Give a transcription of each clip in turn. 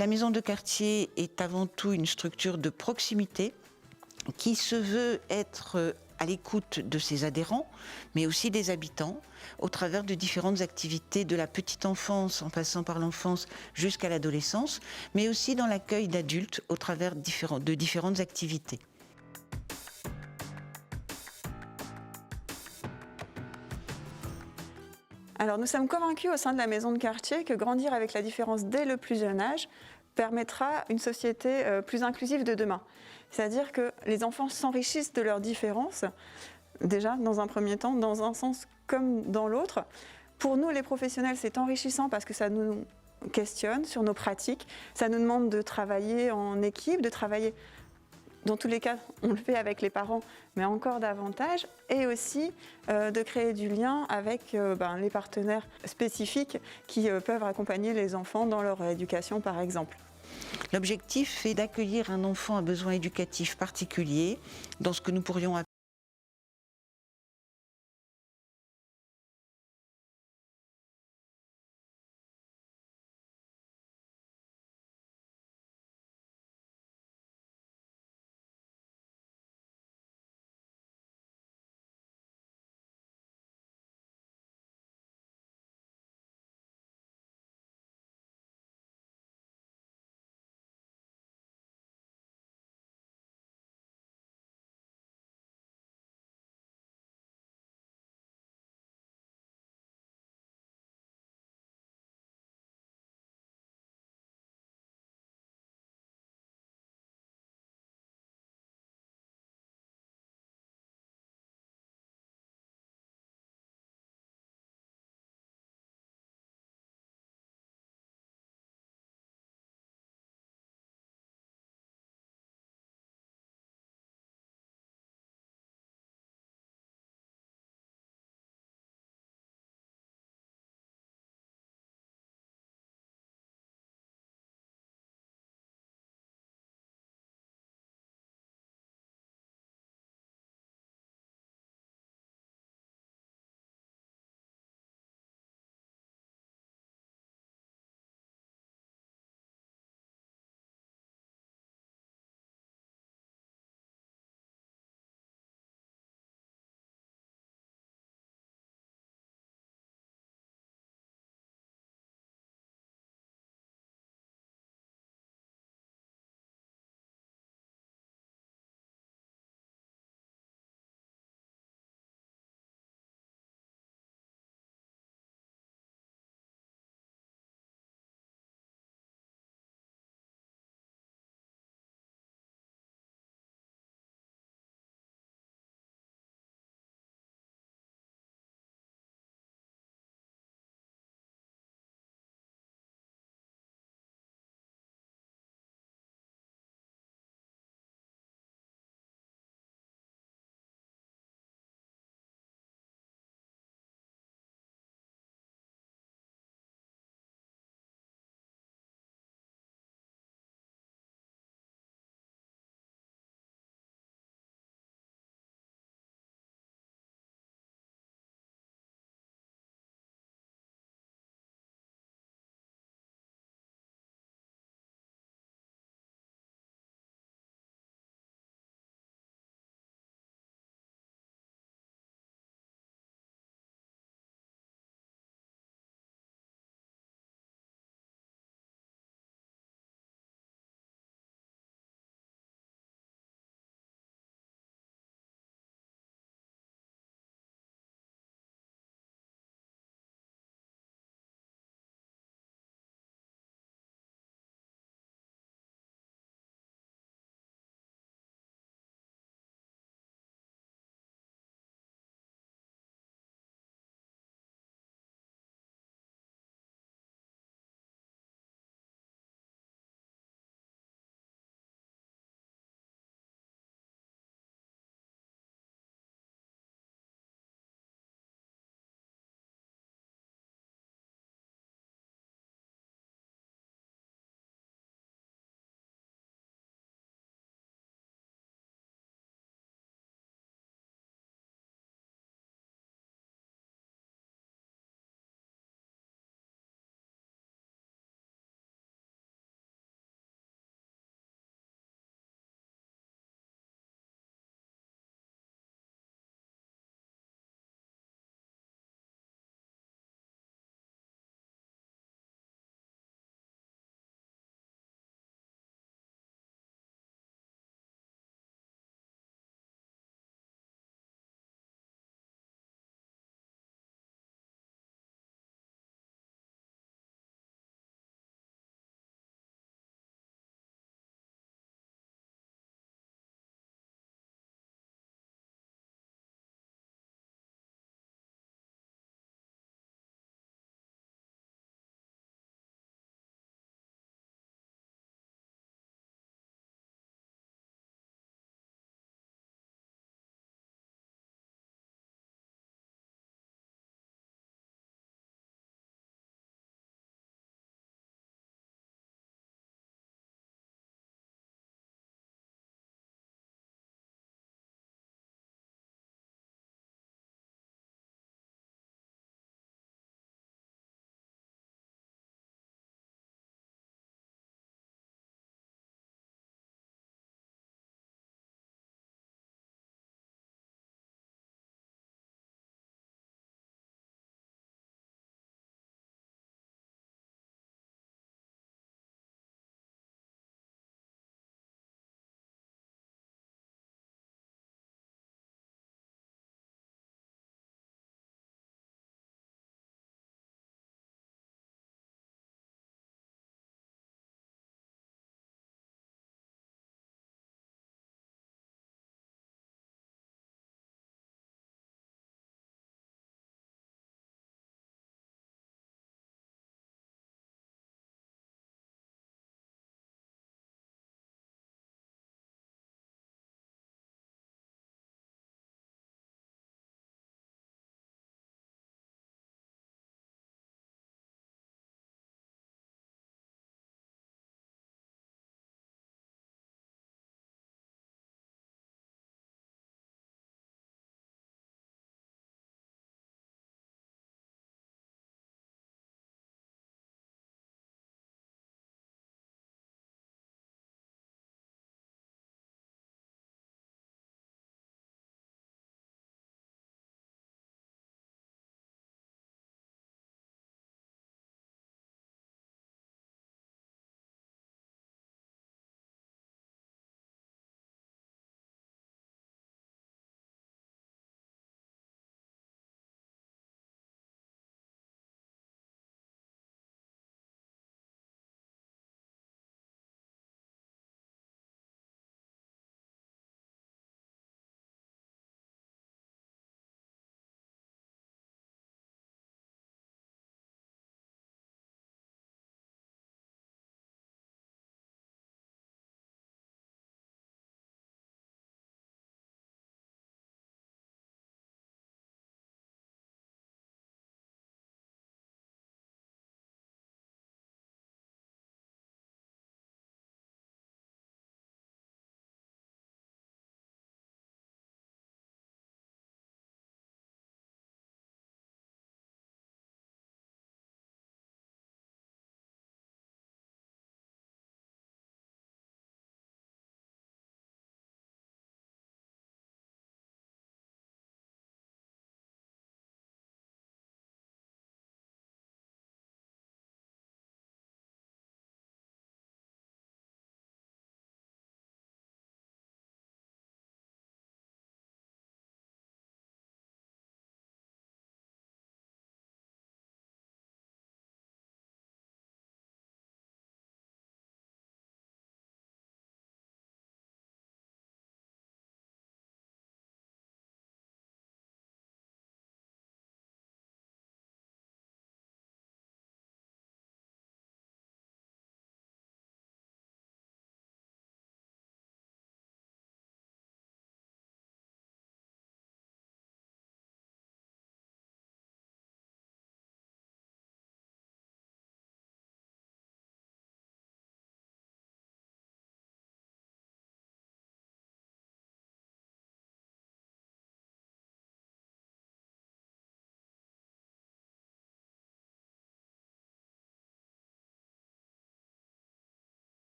La maison de quartier est avant tout une structure de proximité qui se veut être à l'écoute de ses adhérents, mais aussi des habitants, au travers de différentes activités de la petite enfance en passant par l'enfance jusqu'à l'adolescence, mais aussi dans l'accueil d'adultes au travers de différentes activités. Alors nous sommes convaincus au sein de la maison de quartier que grandir avec la différence dès le plus jeune âge permettra une société plus inclusive de demain. C'est-à-dire que les enfants s'enrichissent de leurs différences, déjà dans un premier temps, dans un sens comme dans l'autre. Pour nous les professionnels, c'est enrichissant parce que ça nous questionne sur nos pratiques, ça nous demande de travailler en équipe, de travailler. Dans tous les cas, on le fait avec les parents, mais encore davantage, et aussi de créer du lien avec les partenaires spécifiques qui peuvent accompagner les enfants dans leur éducation, par exemple. L'objectif est d'accueillir un enfant à besoin éducatif particulier dans ce que nous pourrions appeler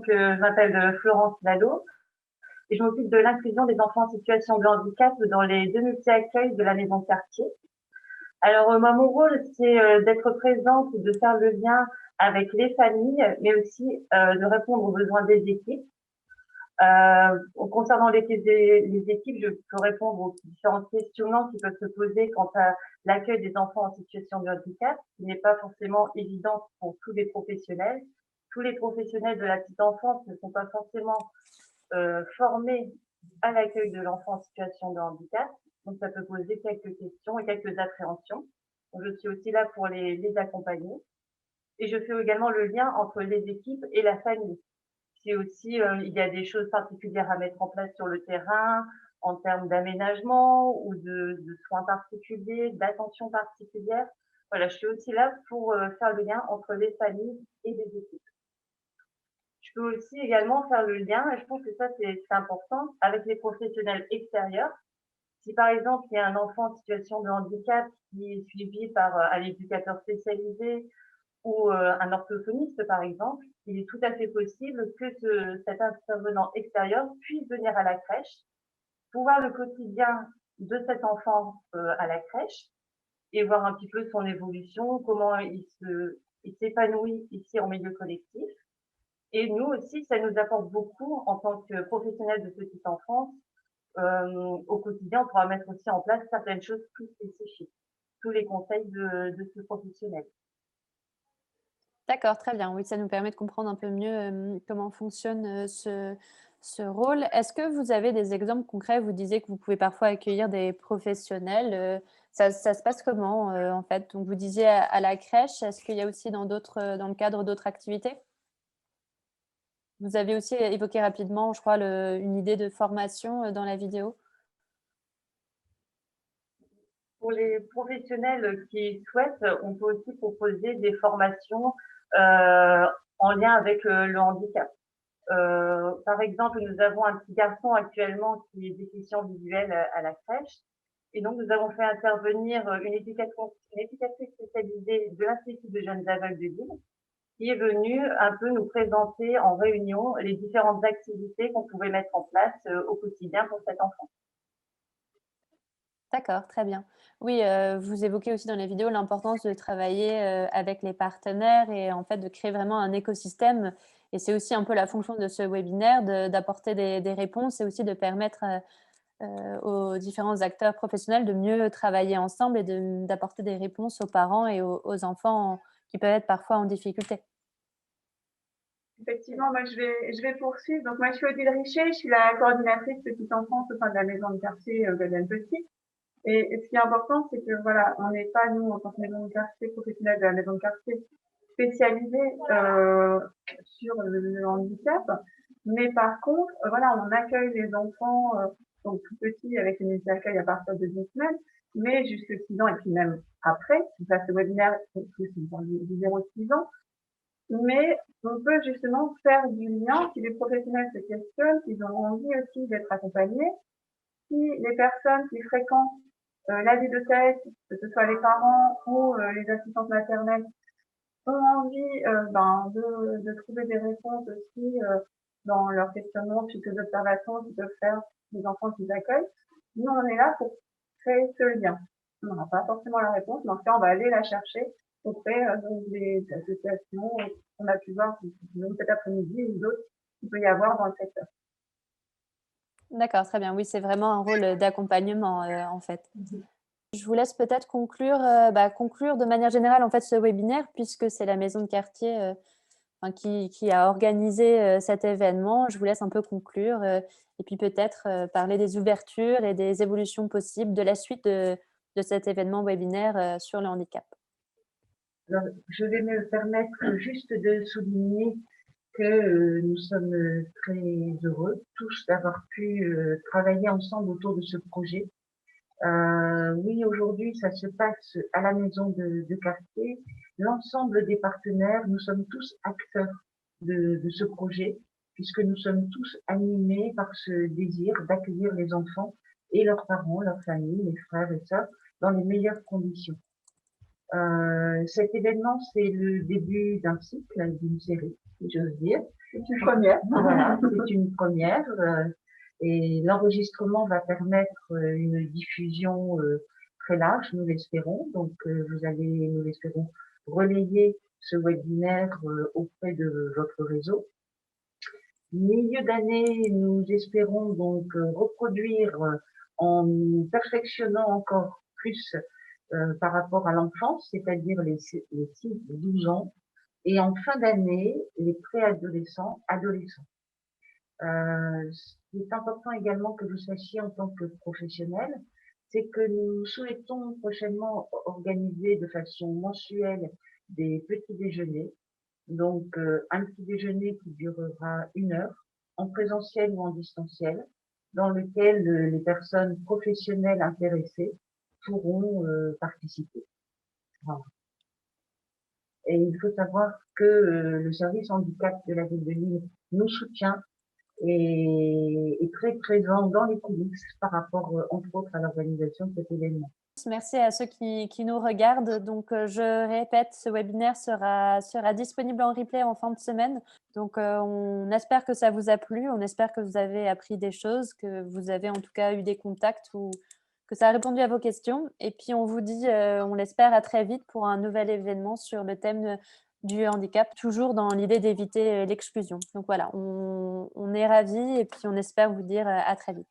je m'appelle Florence Lalo et je m'occupe de l'inclusion des enfants en situation de handicap dans les 2 multi-accueils de la maison de quartier. Alors, moi, mon rôle, c'est d'être présente, de faire le lien avec les familles, mais aussi de répondre aux besoins des équipes. Concernant les équipes, je peux répondre aux différentes questionnements qui peuvent se poser quant à l'accueil des enfants en situation de handicap, qui n'est pas forcément évident pour tous les professionnels. Tous les professionnels de la petite enfance ne sont pas forcément formés à l'accueil de l'enfant en situation de handicap. Donc, ça peut poser quelques questions et quelques appréhensions. Donc, je suis aussi là pour les accompagner. Et je fais également le lien entre les équipes et la famille. C'est aussi, il y a des choses particulières à mettre en place sur le terrain, en termes d'aménagement ou de soins particuliers, d'attention particulière. Voilà, je suis aussi là pour faire le lien entre les familles et les équipes. Je peux aussi également faire le lien, et je pense que ça c'est important, avec les professionnels extérieurs. Si par exemple il y a un enfant en situation de handicap qui est suivi par un éducateur spécialisé ou un orthophoniste par exemple, il est tout à fait possible que cet intervenant extérieur puisse venir à la crèche, pour voir le quotidien de cet enfant à la crèche et voir un petit peu son évolution, comment il s'épanouit ici en milieu collectif. Et nous aussi, ça nous apporte beaucoup en tant que professionnels de petite enfance. Au quotidien, on pourra mettre aussi en place certaines choses plus spécifiques, tous les conseils de ce professionnel. D'accord, très bien. Oui, ça nous permet de comprendre un peu mieux, comment fonctionne, ce rôle. Est-ce que vous avez des exemples concrets? Vous disiez que vous pouvez parfois accueillir des professionnels, ça se passe comment, en fait? Donc vous disiez à la crèche, est-ce qu'il y a aussi dans le cadre d'autres activités? Vous avez aussi évoqué rapidement, je crois, une idée de formation, dans la vidéo. Pour les professionnels qui souhaitent, on peut aussi proposer des formations en lien avec le handicap. Par exemple, nous avons un petit garçon actuellement qui est déficient visuel à la crèche. Et donc, nous avons fait intervenir une éducatrice spécialisée de l'Institut de jeunes aveugles de Lille, qui est venue un peu nous présenter en réunion les différentes activités qu'on pouvait mettre en place au quotidien pour cet enfant. D'accord, très bien. Oui, vous évoquez aussi dans les vidéos l'importance de travailler, avec les partenaires et en fait de créer vraiment un écosystème et c'est aussi un peu la fonction de ce webinaire d'apporter des réponses et aussi de permettre, aux différents acteurs professionnels de mieux travailler ensemble et d'apporter des réponses aux parents et aux enfants qui peuvent être parfois en difficulté. Effectivement, moi je vais poursuivre. Donc moi je suis Odile Richer, je suis la coordinatrice petite enfance au sein de la maison de quartier Golden Petit. Et ce qui est important, c'est que voilà, on n'est pas nous en tant que maison de quartier professionnelle de la maison de quartier spécialisée sur le handicap, mais par contre, voilà, on accueille les enfants donc tout petits avec une unité d'accueil à partir de 10 semaines, mais jusque 6 ans et puis même après, ça ce webinaire c'est du 0-6 ans, mais on peut justement faire du lien si les professionnels se questionnent, s'ils ont envie aussi d'être accompagnés, si les personnes qui fréquentent la bibliothèque, que ce soit les parents ou les assistantes maternelles, ont envie de trouver des réponses aussi dans leurs questionnements suite aux observations qu'ils peuvent faire des enfants qu'ils accueillent. Nous, on est là pour créer ce lien. On n'a pas forcément la réponse, mais en tout cas, on va aller la chercher auprès des associations qu'on a pu voir cet après-midi ou d'autres qu'il peut y avoir dans le secteur. D'accord, très bien. Oui, c'est vraiment un rôle d'accompagnement, en fait. Je vous laisse peut-être conclure de manière générale, en fait, ce webinaire puisque c'est la maison de quartier, enfin qui a organisé, cet événement. Je vous laisse un peu conclure, et puis peut-être, parler des ouvertures et des évolutions possibles de la suite de cet événement webinaire, sur le handicap. Alors, je vais me permettre juste de souligner que nous sommes très heureux tous d'avoir pu travailler ensemble autour de ce projet. Oui, aujourd'hui, ça se passe à la maison de quartier. L'ensemble des partenaires, nous sommes tous acteurs de ce projet, puisque nous sommes tous animés par ce désir d'accueillir les enfants et leurs parents, leurs familles, les frères et sœurs, dans les meilleures conditions. Cet événement, c'est le début d'un cycle, d'une série, si j'ose dire. C'est une première. Voilà, c'est une première. Et l'enregistrement va permettre une diffusion très large, nous l'espérons. Donc, vous allez, nous l'espérons, relayer ce webinaire auprès de votre réseau. Milieu d'année, nous espérons donc reproduire en perfectionnant encore plus par rapport à l'enfance, c'est-à-dire les 6-12 ans, et en fin d'année, les préadolescents, adolescents. Ce qui est important également que vous sachiez en tant que professionnel, c'est que nous souhaitons prochainement organiser de façon mensuelle des petits déjeuners. Donc, un petit déjeuner qui durera 1 heure, en présentiel ou en distanciel, dans lequel les personnes professionnelles intéressées pourront participer. Voilà. Et il faut savoir que le service handicap de la ville de Lille nous soutient et est très présent dans les coulisses par rapport, entre autres, à l'organisation de cet événement. Merci à ceux qui nous regardent. Donc, je répète, ce webinaire sera disponible en replay en fin de semaine. Donc, on espère que ça vous a plu. On espère que vous avez appris des choses, que vous avez en tout cas eu des contacts ou que ça a répondu à vos questions. Et puis, on vous dit, on l'espère, à très vite pour un nouvel événement sur le thème du handicap, toujours dans l'idée d'éviter l'exclusion. Donc voilà, on est ravis et puis on espère vous dire à très vite.